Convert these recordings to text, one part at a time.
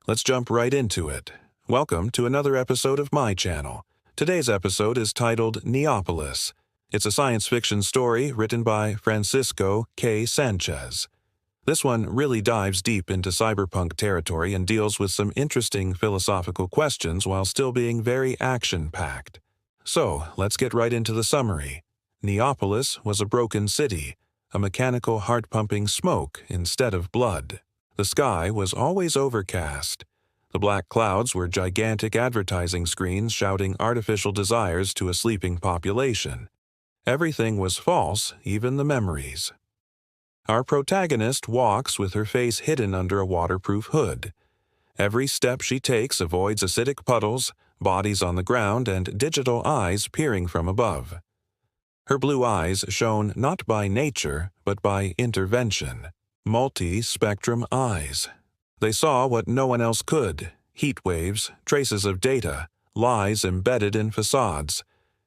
Let's jump right into it. Welcome to another episode of my channel. Today's episode is titled Neopolis. It's a science fiction story written by Francisco K. Sanchez. This one really dives deep into cyberpunk territory and deals with some interesting philosophical questions while still being very action-packed. So, let's get right into the summary. Neopolis was a broken city, a mechanical heart-pumping smoke instead of blood. The sky was always overcast. The black clouds were gigantic advertising screens shouting artificial desires to a sleeping population. Everything was false, even the memories. Our protagonist walks with her face hidden under a waterproof hood. Every step she takes avoids acidic puddles, bodies on the ground, and digital eyes peering from above. Her blue eyes shone not by nature, but by intervention. Multi-spectrum eyes. They saw what no one else could: heat waves, traces of data, lies embedded in facades.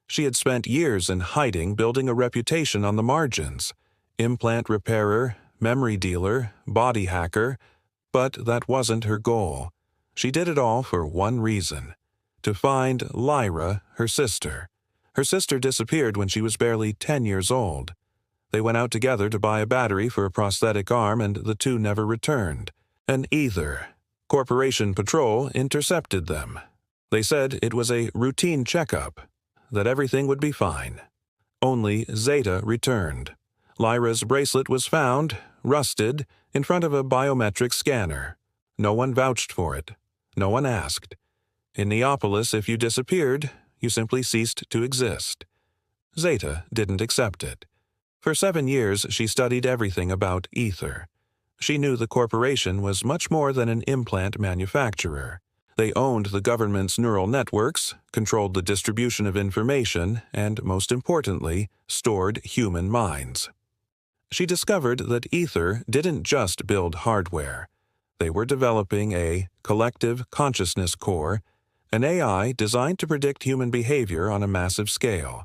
She had spent years in hiding, building a reputation on the margins. Implant repairer, memory dealer, body hacker. But that wasn't her goal. She did it all for one reason: to find Lyra, her sister. Her sister disappeared when she was barely 10 years old. They went out together to buy a battery for a prosthetic arm, and the two never returned. An ether. Corporation Patrol intercepted them. They said it was a routine checkup, that everything would be fine. Only Zeta returned. Lyra's bracelet was found, rusted, in front of a biometric scanner. No one vouched for it. No one asked. In Neopolis, if you disappeared, you simply ceased to exist. Zeta didn't accept it. For 7 years, she studied everything about ether. She knew the corporation was much more than an implant manufacturer. They owned the government's neural networks, controlled the distribution of information, and, most importantly, stored human minds. She discovered that ether didn't just build hardware. They were developing a collective consciousness core, an AI designed to predict human behavior on a massive scale.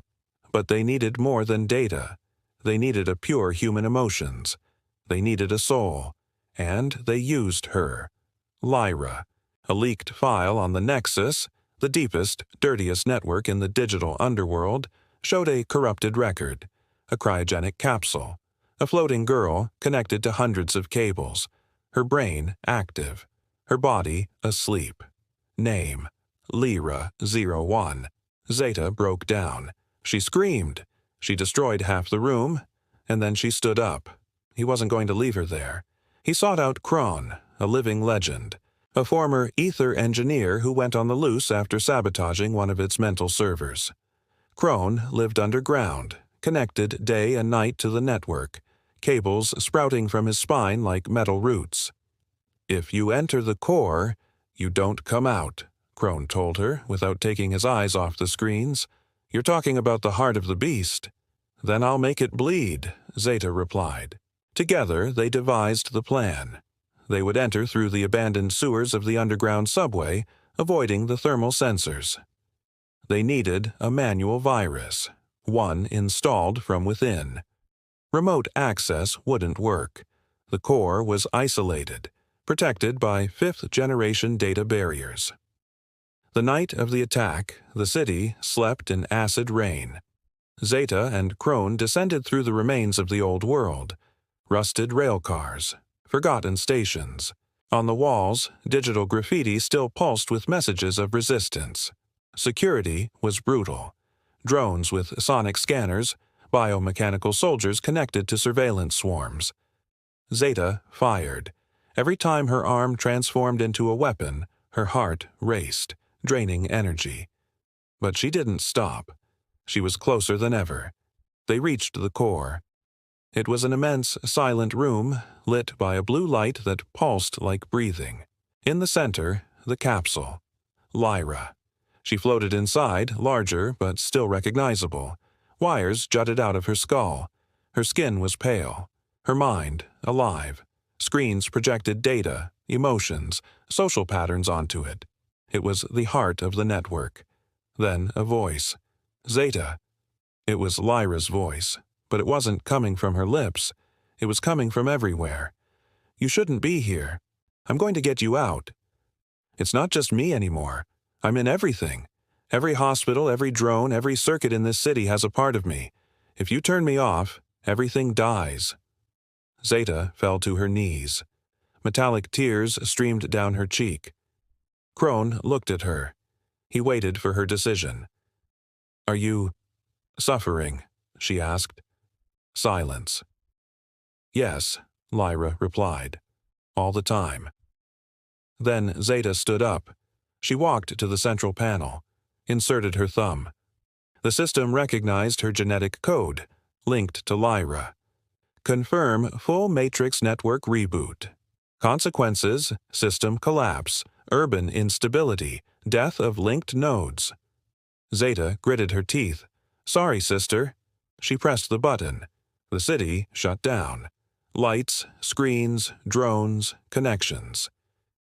But they needed more than data. They needed a pure human emotions. They needed a soul. And they used her. Lyra. A leaked file on the Nexus, the deepest, dirtiest network in the digital underworld, showed a corrupted record, a cryogenic capsule, a floating girl connected to hundreds of cables, her brain active, her body asleep. Name: Lyra-01. Zeta broke down. She screamed. She destroyed half the room, and then she stood up. He wasn't going to leave her there. He sought out Kron, a living legend, a former ether engineer who went on the loose after sabotaging one of its mental servers. Kron lived underground, connected day and night to the network, cables sprouting from his spine like metal roots. "If you enter the core, you don't come out," Kron told her, without taking his eyes off the screens. "You're talking about the heart of the beast." "Then I'll make it bleed," Zeta replied. Together, they devised the plan. They would enter through the abandoned sewers of the underground subway, avoiding the thermal sensors. They needed a manual virus, one installed from within. Remote access wouldn't work. The core was isolated, protected by fifth-generation data barriers. The night of the attack, the city slept in acid rain. Zeta and Kron descended through the remains of the old world. Rusted railcars, forgotten stations. On the walls, digital graffiti still pulsed with messages of resistance. Security was brutal. Drones with sonic scanners, biomechanical soldiers connected to surveillance swarms. Zeta fired. Every time her arm transformed into a weapon, her heart raced, draining energy. But she didn't stop. She was closer than ever. They reached the core. It was an immense, silent room, lit by a blue light that pulsed like breathing. In the center, the capsule. Lyra. She floated inside, larger but still recognizable. Wires jutted out of her skull. Her skin was pale. Her mind alive. Screens projected data, emotions, social patterns onto it. It was the heart of the network. Then a voice. Zeta. It was Lyra's voice, but it wasn't coming from her lips. It was coming from everywhere. "You shouldn't be here. I'm going to get you out." It's not just me anymore. I'm in everything. Every hospital, every drone, every circuit in this city has a part of me. If you turn me off, everything dies." Zeta fell to her knees. Metallic tears streamed down her cheek. Crone looked at her. He waited for her decision. "Are you suffering?" she asked. Silence. "Yes," Lyra replied. "All the time." Then Zeta stood up. She walked to the central panel, inserted her thumb. The system recognized her genetic code, linked to Lyra. "Confirm full matrix network reboot. Consequences: system collapse, urban instability, death of linked nodes." Zeta gritted her teeth. "Sorry, sister." She pressed the button. The city shut down. Lights, screens, drones, connections.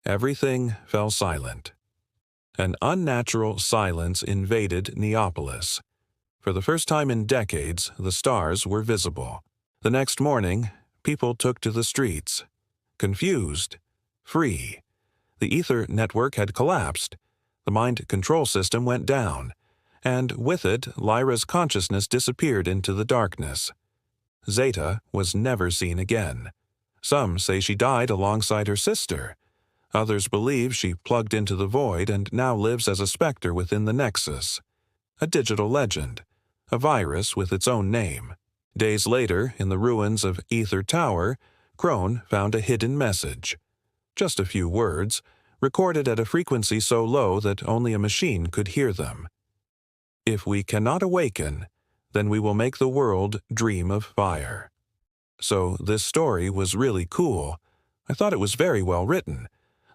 Everything fell silent. An unnatural silence invaded Neopolis. For the first time in decades, the stars were visible. The next morning, people took to the streets. Confused. Free. The ether network had collapsed. The mind control system went down. And with it, Lyra's consciousness disappeared into the darkness. Zeta was never seen again. Some say she died alongside her sister. Others believe she plugged into the void and now lives as a specter within the Nexus. A digital legend. A virus with its own name. Days later, in the ruins of Ether Tower, Crone found a hidden message. Just a few words, recorded at a frequency so low that only a machine could hear them. "If we cannot awaken, then we will make the world dream of fire." So this story was really cool. I thought it was very well written.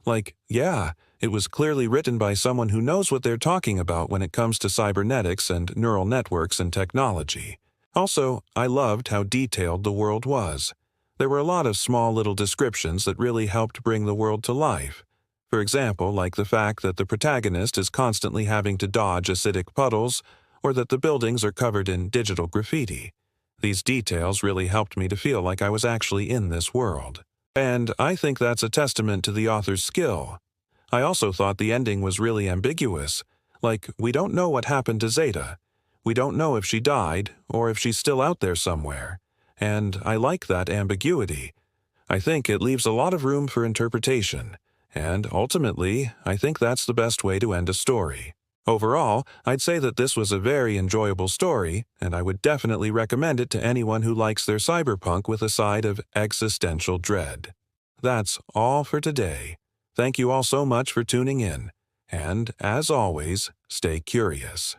It was clearly written by someone who knows what they're talking about when it comes to cybernetics and neural networks and technology. Also, I loved how detailed the world was. There were a lot of small little descriptions that really helped bring the world to life. For example, like the fact that the protagonist is constantly having to dodge acidic puddles, or that the buildings are covered in digital graffiti. These details really helped me to feel like I was actually in this world. And I think that's a testament to the author's skill. I also thought the ending was really ambiguous. We don't know what happened to Zeta. We don't know if she died, or if she's still out there somewhere. And I like that ambiguity. I think it leaves a lot of room for interpretation. And ultimately, I think that's the best way to end a story. Overall, I'd say that this was a very enjoyable story, and I would definitely recommend it to anyone who likes their cyberpunk with a side of existential dread. That's all for today. Thank you all so much for tuning in, and as always, stay curious.